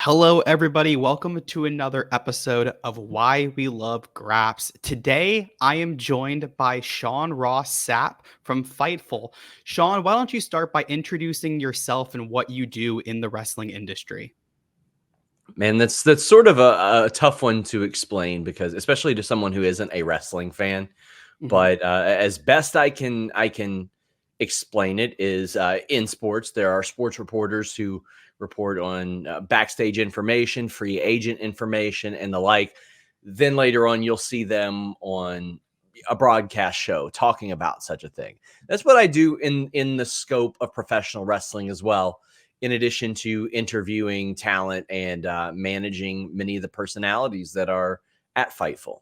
Hello, everybody. Welcome to another episode of Why We Love Graps. Today, I am joined by Sean Ross Sapp from Fightful. Sean, why don't you start by introducing yourself and what you do in the wrestling industry? Man, that's sort of a tough one to explain because especially to someone who isn't a wrestling fan. Mhm. But as best I can explain it is in sports there are sports reporters who report on backstage information, free agent information, and the like. Then later on, you'll see them on a broadcast show talking about such a thing. That's what I do in the scope of professional wrestling as well, in addition to interviewing talent and managing many of the personalities that are at Fightful.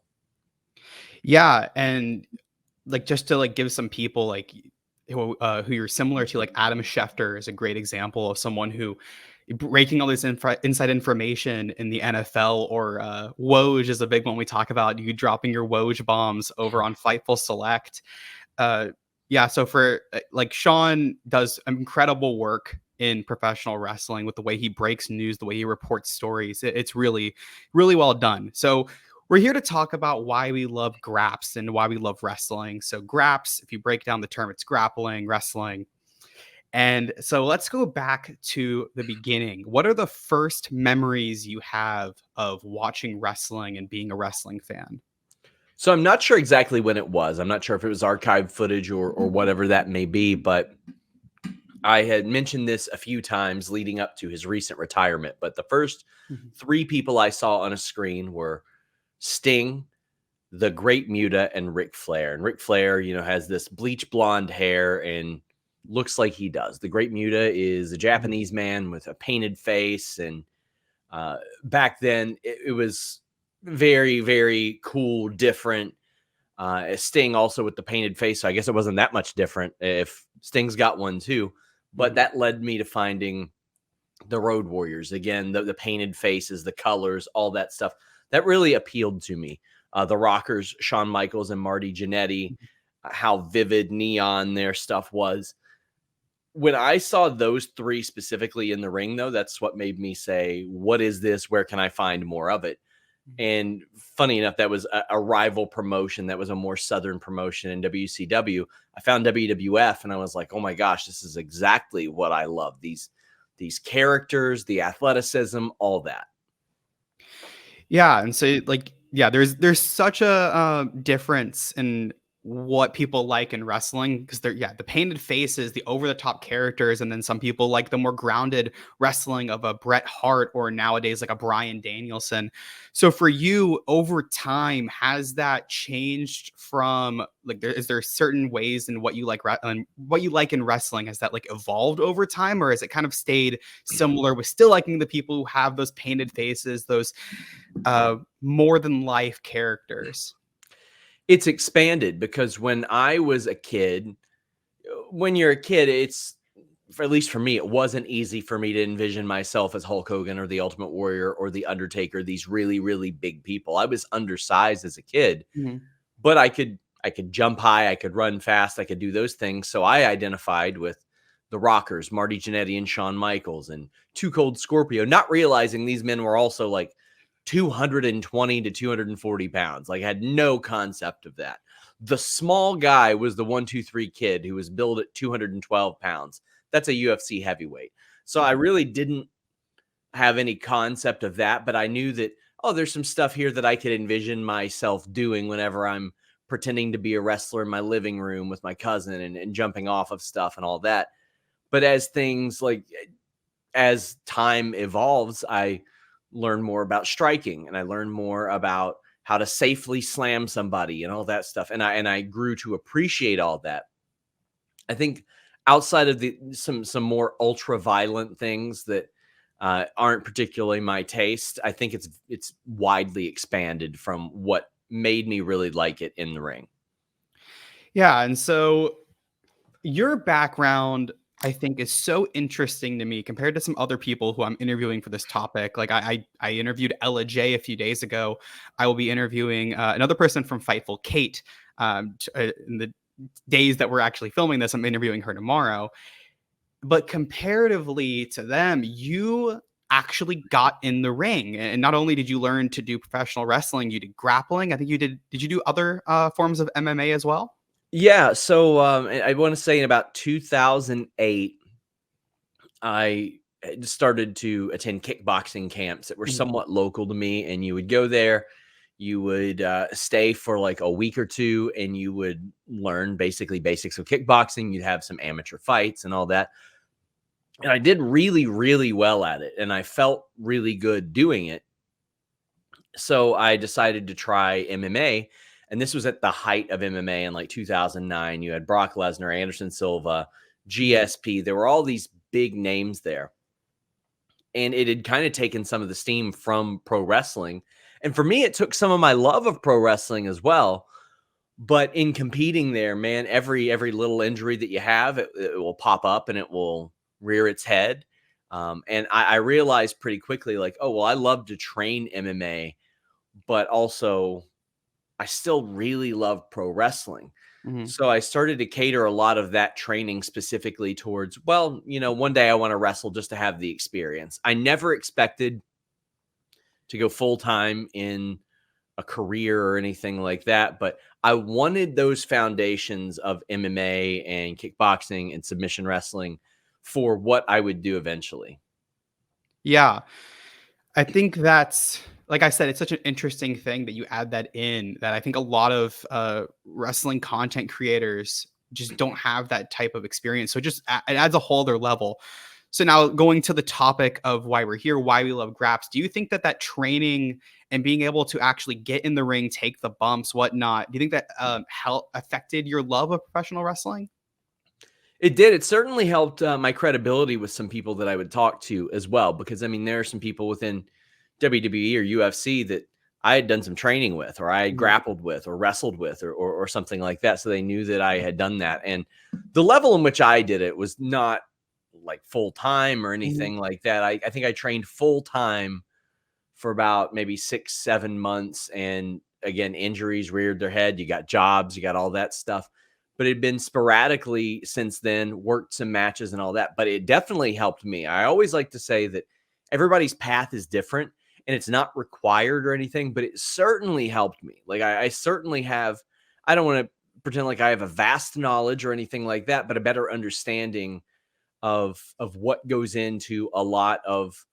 Yeah, and just to give some people who you're similar to, like Adam Schefter is a great example of someone who breaking all this inside information in the NFL, or Woj is a big one we talk about. You dropping your Woj bombs over on Fightful Select. Uh, yeah, so for Sean does incredible work in professional wrestling with the way he breaks news, the way he reports stories. It's really, really well done. So we're here to talk about why we love Graps and why we love wrestling. So Graps, if you break down the term, it's grappling, wrestling. And so let's go back to the beginning. What are the first memories you have of watching wrestling and being a wrestling fan? So I'm not sure exactly when it was. I'm not sure if it was archived footage or whatever that may be, but I had mentioned this a few times leading up to his recent retirement. But the first Mhm. three people I saw on a screen were Sting, the Great Muta, and Ric Flair. And Ric Flair, has this bleach blonde hair and looks like he does. The Great Muta is a Mhm. Japanese man with a painted face, and back then it was very, very cool, different. Sting also with the painted face, so I guess it wasn't that much different if Sting's got one too. But Mhm. that led me to finding the Road Warriors again. The painted faces, the colors, all that stuff that really appealed to me. The Rockers, Shawn Michaels and Marty Jannetty, how vivid neon their stuff was. When I saw those three specifically in the ring, though, that's what made me say, "What is this? Where can I find more of it?" And funny enough, that was a rival promotion. That was a more southern promotion in WCW. I found WWF and I was like, oh my gosh, this is exactly what I love. These characters, the athleticism, all that. Yeah, and so yeah, there's such a difference in what people like in wrestling because they're the painted faces, the over the top characters, and then some people like the more grounded wrestling of a Bret Hart or nowadays like a Bryan Danielson. So for you, over time, has that changed from is there certain ways in what you like and what you like in wrestling? Has that evolved over time, or has it kind of stayed similar with still liking the people who have those painted faces, those more than life characters? It's expanded because when I was a kid, when you're a kid, it's for at least for me, it wasn't easy for me to envision myself as Hulk Hogan or the Ultimate Warrior or the Undertaker, these really, really big people. I was undersized as a kid, Mhm. but I could jump high, I could run fast, I could do those things. So I identified with the Rockers, Marty Jannetty and Shawn Michaels, and Too Cold Scorpio, not realizing these men were also like 220 to 240 pounds. Like I had no concept of that. The small guy was the 123 kid who was billed at 212 pounds. That's a UFC heavyweight. So I Mhm. really didn't have any concept of that, but I knew that, oh, there's some stuff here that I could envision myself doing whenever I'm pretending to be a wrestler in my living room with my cousin and jumping off of stuff and all that. But as time evolves, I learn more about striking and I learn more about how to safely slam somebody and all that stuff. And I grew to appreciate all that. I think outside of the some more ultra violent things that aren't particularly my taste, I think it's widely expanded from what made me really like it in the ring. Yeah, and so your background, I think, is so interesting to me compared to some other people who I'm interviewing for this topic. Like I interviewed Ella J a few days ago. I will be interviewing another person from Fightful, Kate. In the days that we're actually filming this, I'm interviewing her tomorrow. But comparatively to them, you actually got in the ring. And not only did you learn to do professional wrestling, you did grappling. I think you did you do other forms of MMA as well? Yeah, so I want to say in about 2008, I started to attend kickboxing camps that were Mhm. somewhat local to me, and you would go there, you would stay for like a week or two, and you would learn basically basics of kickboxing. You'd have some amateur fights and all that, and I did really, really well at it, and I felt really good doing it. So I decided to try MMA, and this was at the height of MMA in like 2009. You had Brock Lesnar, Anderson Silva, Mhm. GSP. There were all these big names there, and it had kind of taken some of the steam from pro wrestling. And for me, it took some of my love of pro wrestling as well. But in competing there, man, every little injury that you have, it will pop up and it will rear its head. And I realized pretty quickly, like, oh well, I love to train MMA, but also I still really love pro wrestling. Mhm. So I started to cater a lot of that training specifically towards, well, one day I want to wrestle just to have the experience. I never expected to go full time in a career or anything like that, but I wanted those foundations of MMA and kickboxing and submission wrestling for what I would do eventually. Yeah. I think that's like I said, it's such an interesting thing that you add that in, that I think a lot of wrestling content creators just don't have that type of experience. So it adds a whole other level. So now going to the topic of why we're here, why we love Graps, do you think that that training and being able to actually get in the ring, take the bumps, whatnot, do you think that affected your love of professional wrestling? It did. It certainly helped my credibility with some people that I would talk to as well, because I mean, there are some people within WWE or UFC that I had done some training with, or I had Mhm. grappled with, or wrestled with, or something like that. So they knew that I had done that. And the level in which I did it was not like full time or Mhm. anything like that. I think I trained full time for about maybe 6, 7 months. And again, injuries reared their head. You got jobs, you got all that stuff. But it had been sporadically since then, worked some matches and all that. But it definitely helped me. I always like to say that everybody's path is different and it's not required or anything, but it certainly helped me. Like I certainly have, I don't want to pretend like I have a vast knowledge or anything like that, but a better understanding of what goes into a lot of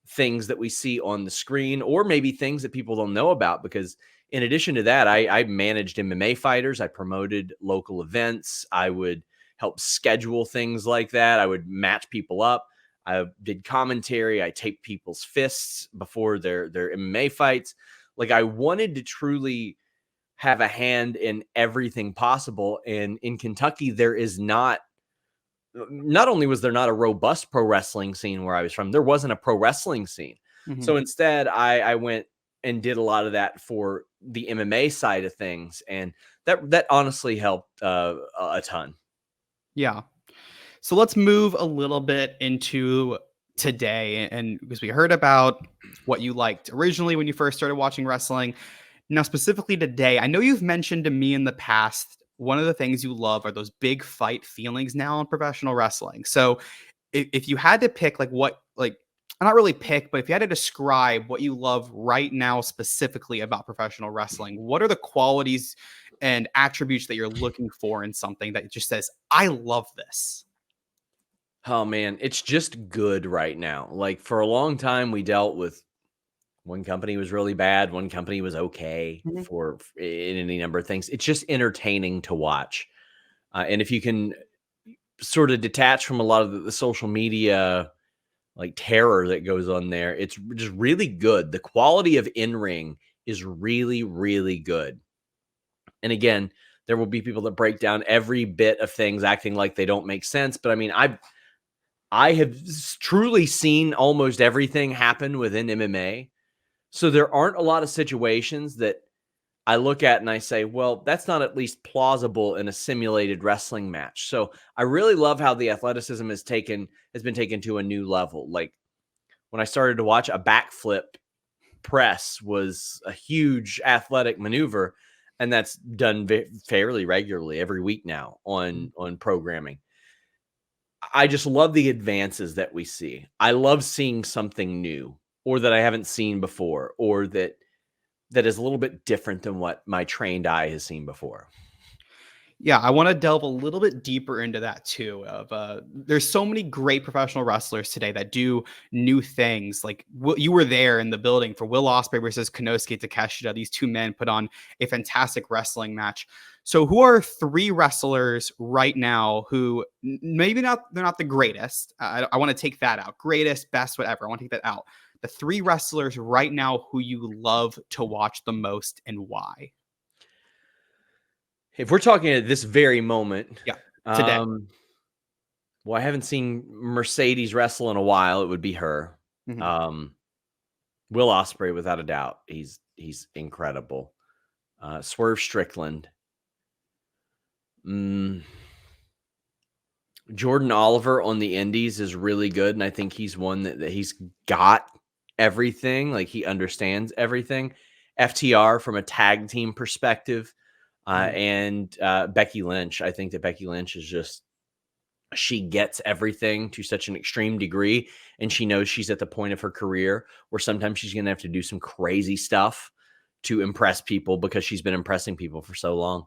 things that we see on the screen, or maybe things that people don't know about. Because in addition to that, I managed MMA fighters, I promoted local events, I would help schedule things like that, I would match people up, I did commentary, I taped people's fists before their MMA fights. Like I wanted to truly have a hand in everything possible. And in Kentucky, there is not only was there not a robust pro wrestling scene where I was from, there wasn't a pro wrestling scene. Mhm. So instead, I went and did a lot of that for the MMA side of things, and that honestly helped a ton. Yeah. So let's move a little bit into today. And because we heard about what you liked originally when you first started watching wrestling, now specifically today, I know you've mentioned to me in the past one of the things you love are those big fight feelings now in professional wrestling. So if you had to pick like not really pick, but if you had to describe what you love right now specifically about professional wrestling, what are the qualities and attributes that you're looking for in something that just says, I love this? Oh man, it's just good right now. Like for a long time, we dealt with one company was really bad, one company was okay Mhm. for in any number of things. It's just entertaining to watch, and if you can sort of detach from a lot of the social media like terror that goes on there, it's just really good. The quality of in ring is really, really good. And again, there will be people that break down every bit of things, acting like they don't make sense. But I mean, I have truly seen almost everything happen within MMA. So there aren't a lot of situations that I look at and I say, well, that's not at least plausible in a simulated wrestling match. So I really love how the athleticism has been taken to a new level. Like when I started to watch, a backflip press was a huge athletic maneuver, and that's done fairly regularly every week now on programming. I just love the advances that we see. I love seeing something new or that I haven't seen before or that is a little bit different than what my trained eye has seen before. Yeah, I want to delve a little bit deeper into that too. Of there's so many great professional wrestlers today that do new things. Like you were there in the building for Will Ospreay versus Konosuke Takeshita. These two men put on a fantastic wrestling match. So, who are three wrestlers right now who maybe not they're not the greatest? I want to take that out. Greatest, best, whatever. I want to take that out. The three wrestlers right now who you love to watch the most and why? If we're talking at this very moment, Yeah, today. um, well, I haven't seen Mercedes wrestle in a while. It would be her. Mhm. Um, Will Ospreay, without a doubt, he's incredible. Swerve Strickland, mm, Jordan Oliver on the Indies is really good, and I think he's one that he's got everything. Like he understands everything. FTR from a tag team perspective, Mhm. and Becky Lynch. I think that Becky Lynch is just she gets everything to such an extreme degree, and she knows she's at the point of her career where sometimes she's going to have to do some crazy stuff to impress people because she's been impressing people for so long.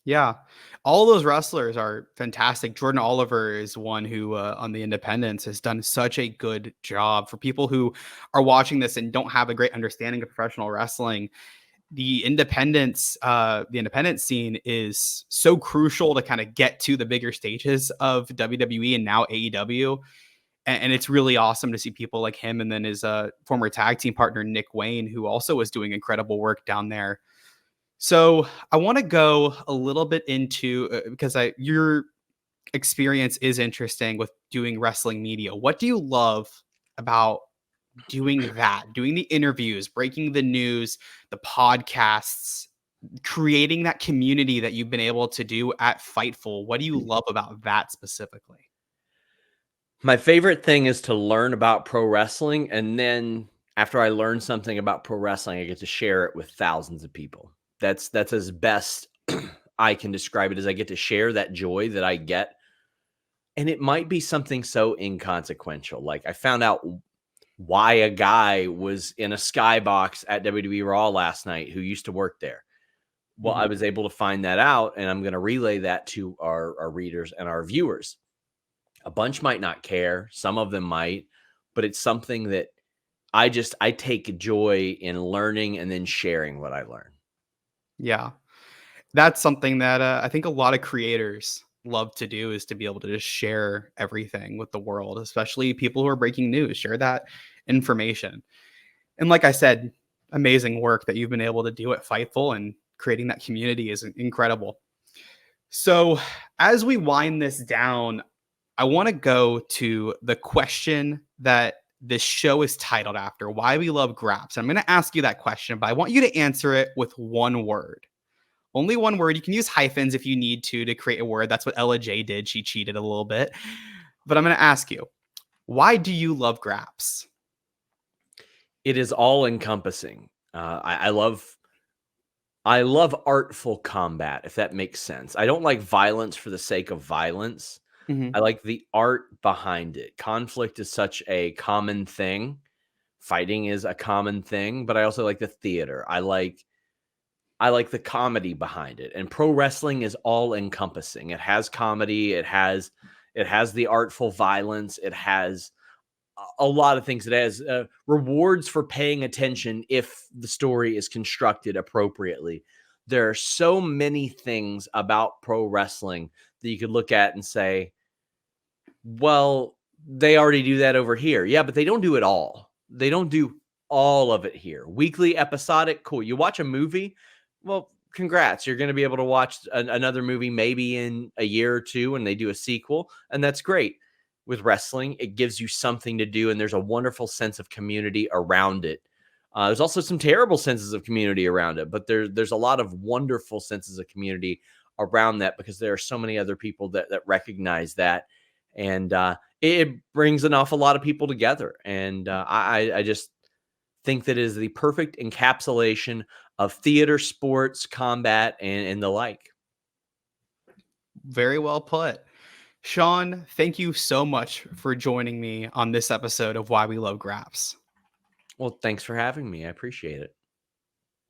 Yeah. All those wrestlers are fantastic. Jordan Oliver is one who, on the independents, has done such a good job. For people who are watching this and don't have a great understanding of professional wrestling, the independent scene is so crucial to kind of get to the bigger stages of WWE and now AEW. And it's really awesome to see people like him and then his former tag team partner, Nick Wayne, who also was doing incredible work down there. So I want to go a little bit into because your experience is interesting with doing wrestling media. What do you love about doing that? Doing the interviews, breaking the news, the podcasts, creating that community that you've been able to do at Fightful. What do you love about that specifically? My favorite thing is to learn about pro wrestling, and then after I learn something about pro wrestling, I get to share it with thousands of people. That's as best I can describe it as I get to share that joy that I get. And it might be something so inconsequential. Like I found out why a guy was in a skybox at WWE Raw last night who used to work there. Well, I Mhm. was able to find that out, and I'm going to relay that to our readers and our viewers. A bunch might not care, some of them might, but it's something that I take joy in learning and then sharing what I learn. Yeah. That's something that I think a lot of creators love to do is to be able to just share everything with the world, especially people who are breaking news, share that information. And like I said, amazing work that you've been able to do at Fightful and creating that community is incredible. So, as we wind this down, I want to go to the question that this show is titled after, why we love Graps. I'm going to ask you that question, but I want you to answer it with one word. Only one word. You can use hyphens if you need to create a word. That's what Ella J did. She cheated a little bit. But I'm going to ask you, why do you love Graps? It is all encompassing. I love artful combat, if that makes sense. I don't like violence for the sake of violence. I Mhm. like the art behind it. Conflict is such a common thing. Fighting is a common thing, but I also like the theater. I like the comedy behind it. And pro wrestling is all encompassing. It has comedy, it has the artful violence, it has a lot of things. It has rewards for paying attention if the story is constructed appropriately. There are so many things about pro wrestling that you could look at and say, well, they already do that over here. Yeah, but they don't do it all. They don't do all of it here. Weekly, episodic, cool. You watch a movie, well, congrats. You're going to be able to watch another movie maybe in a year or two when they do a sequel, and that's great. With wrestling, it gives you something to do, and there's a wonderful sense of community around it. There's also some terrible senses of community around it, but there's a lot of wonderful senses of community around that because there are so many other people that recognize that, and it brings an awful lot of people together. And I just think that is the perfect encapsulation of theater, sports, combat, and the like. Very well put. Sean, thank you so much for joining me on this episode of Why We Love Graps. Well, thanks for having me. I appreciate it.